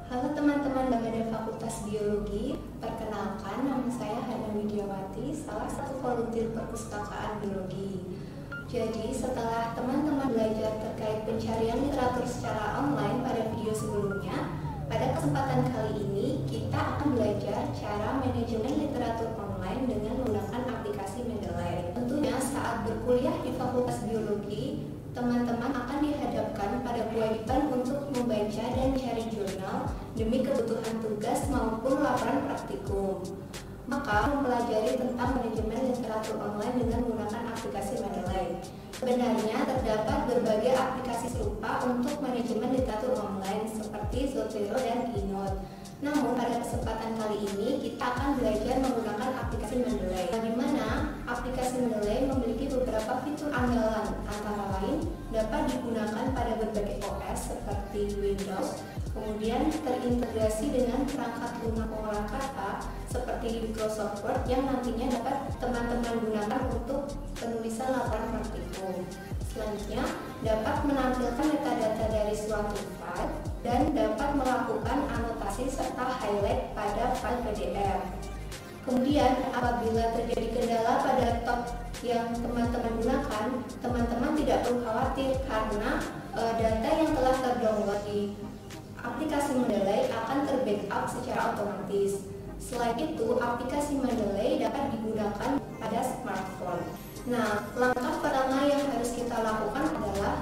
Halo teman-teman dari Fakultas Biologi, perkenalkan nama saya Hana Widiawati, salah satu volunteer perpustakaan biologi. Jadi setelah teman-teman belajar terkait pencarian literatur secara online pada video sebelumnya, pada kesempatan kali ini kita akan belajar cara manajemen literatur online dengan menggunakan aplikasi Mendeley. Tentunya saat berkuliah di Fakultas Biologi, teman-teman akan dihadapkan pada kewajiban untuk membaca dan mencari jurnal demi kebutuhan tugas maupun laporan praktikum. Maka mempelajari tentang manajemen literatur online dengan menggunakan aplikasi Mendeley. Sebenarnya terdapat berbagai aplikasi serupa untuk manajemen literatur online seperti Zotero dan Keynote. Namun pada kesempatan kali ini kita akan belajar menggunakan aplikasi Mendeley, di mana aplikasi Mendeley memiliki beberapa fitur andalan, antara lain dapat digunakan pada berbagai OS seperti Windows, kemudian terintegrasi dengan perangkat lunak pengolah kata seperti Microsoft Word yang nantinya dapat teman-teman gunakan untuk penulisan laporan praktikum. Selanjutnya, dapat menampilkan metadata dari suatu file dan dapat melakukan anotasi serta highlight pada file PDF. Kemudian, apabila terjadi kendala pada laptop yang teman-teman gunakan, teman-teman tidak perlu khawatir karena data yang telah terdownload di aplikasi Mendeley akan terbackup secara otomatis. Selain itu, aplikasi Mendeley dapat digunakan pada smartphone. Nah, langkah pertama yang harus kita lakukan adalah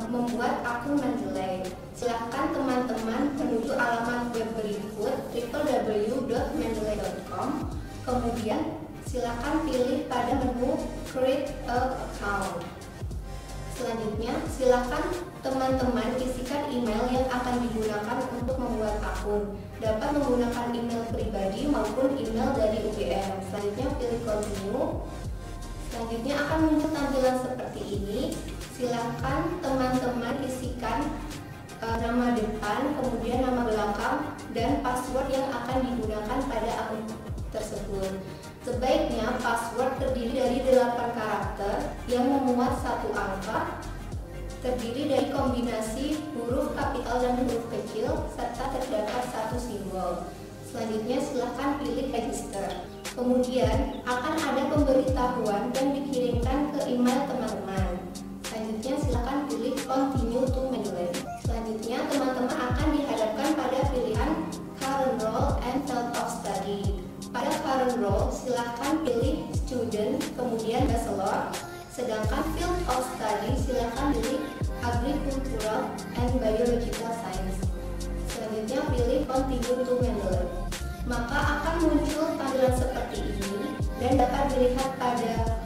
membuat akun Mendeley. Silakan teman-teman menuju alamat web berikut www.mendeley.com. Kemudian silakan pilih pada menu Create a Account. Selanjutnya, silakan teman-teman isikan email yang akan digunakan untuk membuat akun. Dapat menggunakan email pribadi maupun email dari UGM. Selanjutnya pilih Continue. Selanjutnya akan muncul tampilan seperti ini. Silakan teman-teman isikan nama depan, kemudian nama belakang, dan password yang akan digunakan pada akun tersebut. Sebaiknya password terdiri dari 8 karakter yang memuat satu angka, terdiri dari kombinasi huruf kapital dan huruf kecil, serta terdapat satu simbol. Selanjutnya silakan pilih register. Kemudian akan ada pemberitahuan yang dikirimkan ke email teman-teman. Selanjutnya silakan pilih Continue to Mendeley. Selanjutnya teman-teman akan dihadapkan pada pilihan Current Role and Field of Study. Pada Current Role silakan pilih Student, kemudian Bachelor. Sedangkan Field of Study silakan pilih Agricultural and Biological Science. Selanjutnya pilih Continue to Mendeley. Maka akan muncul tampilan seperti ini dan dapat dilihat pada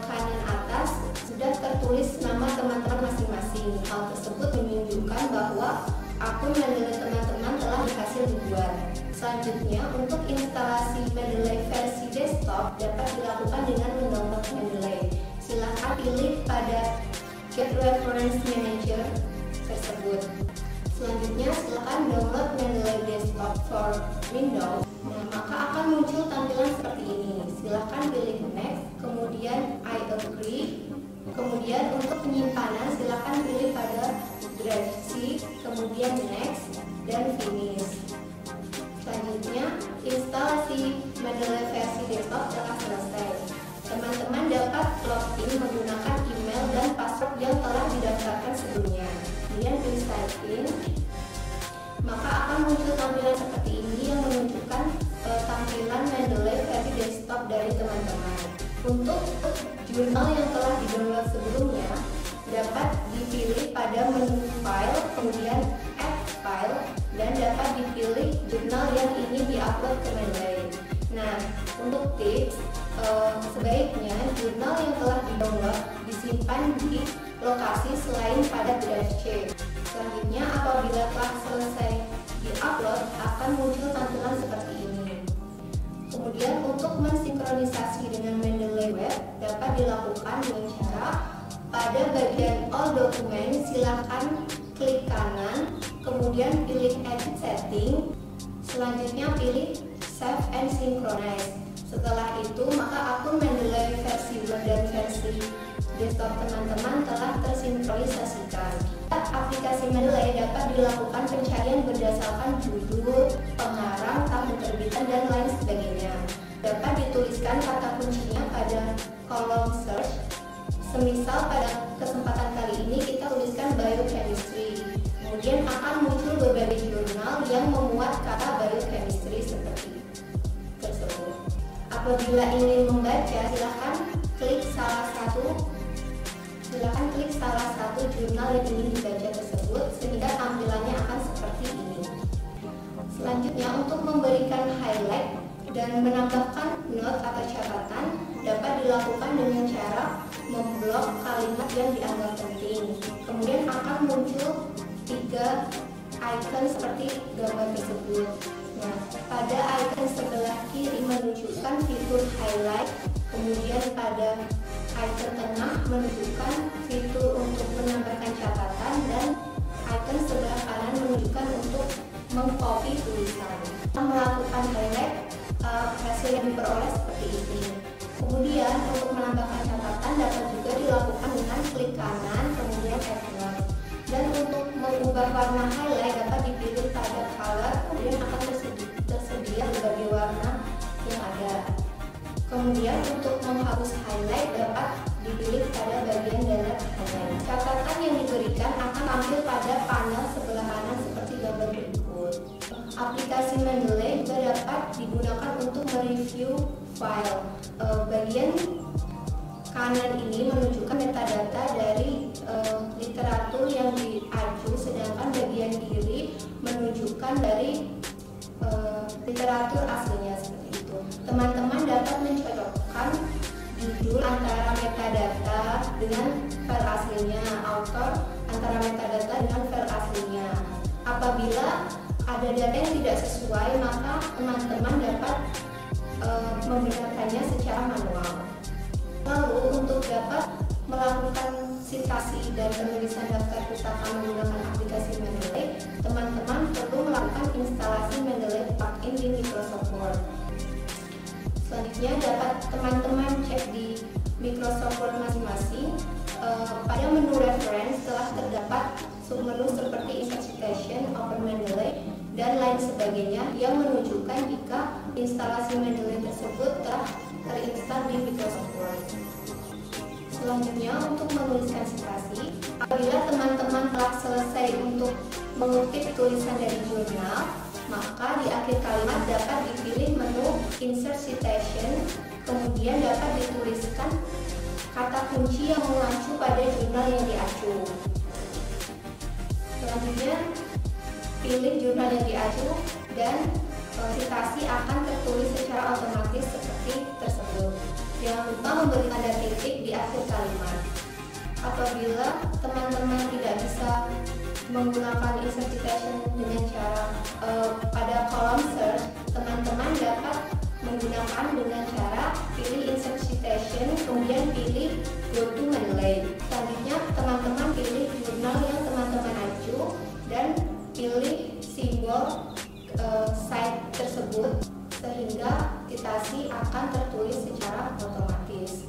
kanan atas sudah tertulis nama teman-teman masing-masing. Hal tersebut menunjukkan bahwa akun Mendeley teman-teman telah berhasil dibuat. Selanjutnya, untuk instalasi Mendeley versi desktop dapat dilakukan dengan mendownload Mendeley. Silakan pilih pada Get Reference Manager tersebut. Selanjutnya, silakan download Mendeley Desktop for Windows. Nah, maka akan muncul tampilan seperti ini. Silakan pilih Next, kemudian I agree. Kemudian untuk penyimpanan silakan pilih pada Drive C, kemudian Next dan Finish. Selanjutnya, instalasi Mendeley versi desktop telah selesai. Teman-teman dapat login menggunakan email dan password yang telah didaftarkan sebelumnya. Kemudian pilih Sign In. Maka akan muncul tampilan seperti ini yang menunjukkan tampilan Mendeley versi desktop dari teman-teman. Untuk jurnal yang telah di-download sebelumnya dapat dipilih pada menu File, kemudian Add File, dan dapat dipilih jurnal yang ingin diupload ke Mendeley. Nah, untuk tips, sebaiknya jurnal yang telah di-download disimpan di lokasi selain pada Drive C. Selanjutnya, apabila telah selesai di-upload, akan muncul tampilan seperti ini. Kemudian untuk mensinkronisasi dengan Mendeley Web dapat dilakukan dengan cara pada bagian All Document silakan klik kanan, kemudian pilih Edit Setting, selanjutnya pilih Save and Synchronize. Setelah itu maka akun Mendeley versi web dan versi desktop teman-teman telah tersinkronisasikan. Aplikasi Mendeley dapat dilakukan pencarian berdasarkan berdasarkan judul, pengarang, tahun terbitan, dan lain sebagainya. Dapat dituliskan kata kuncinya pada kolom search. Semisal pada kesempatan kali ini kita tuliskan biochemistry, kemudian akan muncul berbagai jurnal yang memuat kata biochemistry seperti tersebut. Apabila ingin membaca, silahkan klik salah satu jurnal yang ingin dibaca tersebut sehingga tampilannya akan seperti ini. Selanjutnya, untuk memberikan highlight dan menambahkan note atau catatan dapat dilakukan dengan cara memblok kalimat yang dianggap penting. Kemudian akan muncul 3 icon seperti gambar tersebut. Nah, pada icon sebelah kiri menunjukkan fitur highlight, kemudian pada icon tengah menunjukkan fitur untuk menambahkan catatan, dan icon sebelah kanan menunjukkan untuk mengcopy tulisan. Melakukan highlight, hasil yang diperoleh seperti ini. Kemudian untuk menambahkan catatan dapat juga dilakukan dengan klik kanan kemudian F6. Dan untuk mengubah warna highlight dapat dipilih pada color, kemudian akan tersedia berbagai warna yang ada. Kemudian untuk menghapus highlight dapat dipilih pada bagian dalam highlight. Catatan yang diberikan akan tampil pada panel sebelah kanan seperti gambar berikut. Aplikasi Mendeley juga dapat digunakan untuk mereview file. Bagian kanan ini menunjukkan metadata dari literatur yang diacu, sedangkan bagian kiri menunjukkan dari literatur aslinya seperti itu. Teman-teman dapat mencocokkan judul antara metadata dengan file aslinya, author antara metadata dengan file aslinya. Apabila ada data yang tidak sesuai, maka teman-teman dapat membenarkannya secara manual. Lalu untuk dapat melakukan sitasi dan penulisan daftar pustaka menggunakan aplikasi Mendeley, teman-teman perlu melakukan instalasi Mendeley plugin di Microsoft Word. Selanjutnya dapat teman-teman cek di Microsoft Word masing-masing. Pada menu reference telah terdapat submenu seperti Insert Citation, Open Mendeley, dan lain sebagainya yang menunjukkan jika instalasi Mendeley tersebut telah terinstal di Microsoft Word. Selanjutnya untuk menuliskan citasi, apabila teman-teman telah selesai untuk mengutip tulisan dari jurnal, maka di akhir kalimat dapat dipilih menu Insert Citation, kemudian dapat dituliskan kata kunci yang mengacu pada jurnal yang diacu. Selanjutnya pilih jurnal yang diacu dan citasi akan tertulis secara otomatis seperti tersebut. Jangan lupa memberi tanda titik di akhir kalimat. Apabila teman-teman tidak bisa menggunakan insert citation dengan cara pada kolom search, teman-teman dapat menggunakan dengan cara pilih insert citation, kemudian pilih go to Mendeley. Selanjutnya teman-teman pilih jurnal yang teman-teman acu dan pilih simbol site tersebut sehingga citasi akan tertulis secara otomatis.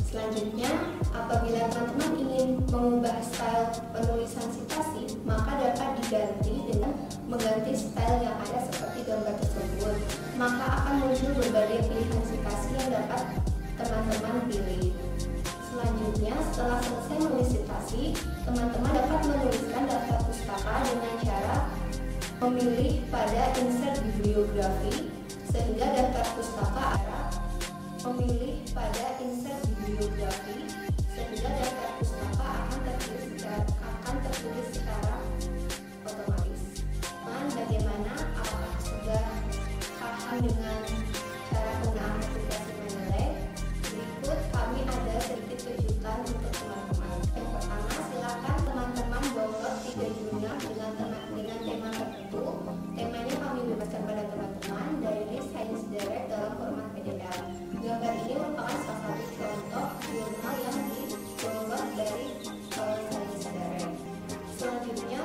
Selanjutnya, apabila teman-teman ingin mengubah style penulisan citasi, maka dapat diganti dengan mengganti style yang ada seperti gambar tersebut. Maka akan muncul berbagai pilihan citasi yang dapat teman-teman pilih. Selanjutnya, setelah selesai menulis citasi, teman-teman dapat menuliskan daftar pustaka dengan cara memilih pada insert bibliografi, sehingga daftar pustaka memilih pada insert bibliografi, sehingga daftar pustaka akan tertulis secara otomatis. Bagaimana? Apakah sudah paham dengan cara penggunaan aplikasi Mendeley? Berikut kami ada sedikit kejutan untuk teman-teman. Yang pertama, silakan teman-teman download 3 jurnal dengan tema tertentu. Temanya kami bebaskan pada teman-teman dari Science Direct dalam format PDF. Gambar ini merupakan salah satu contoh jurnal yang di-download dari Science Direct. Selanjutnya,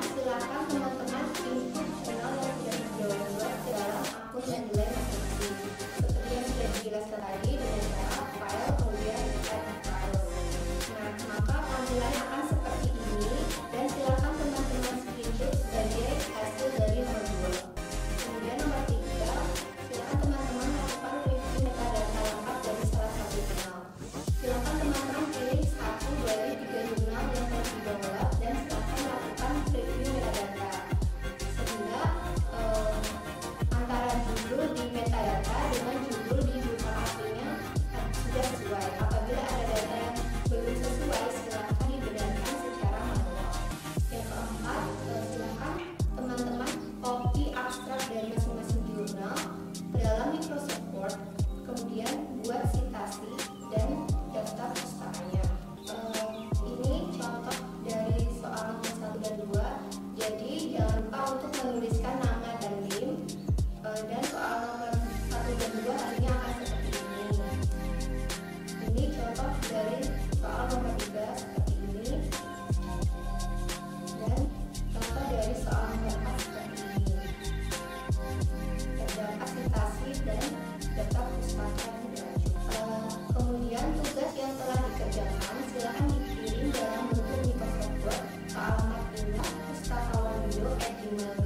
email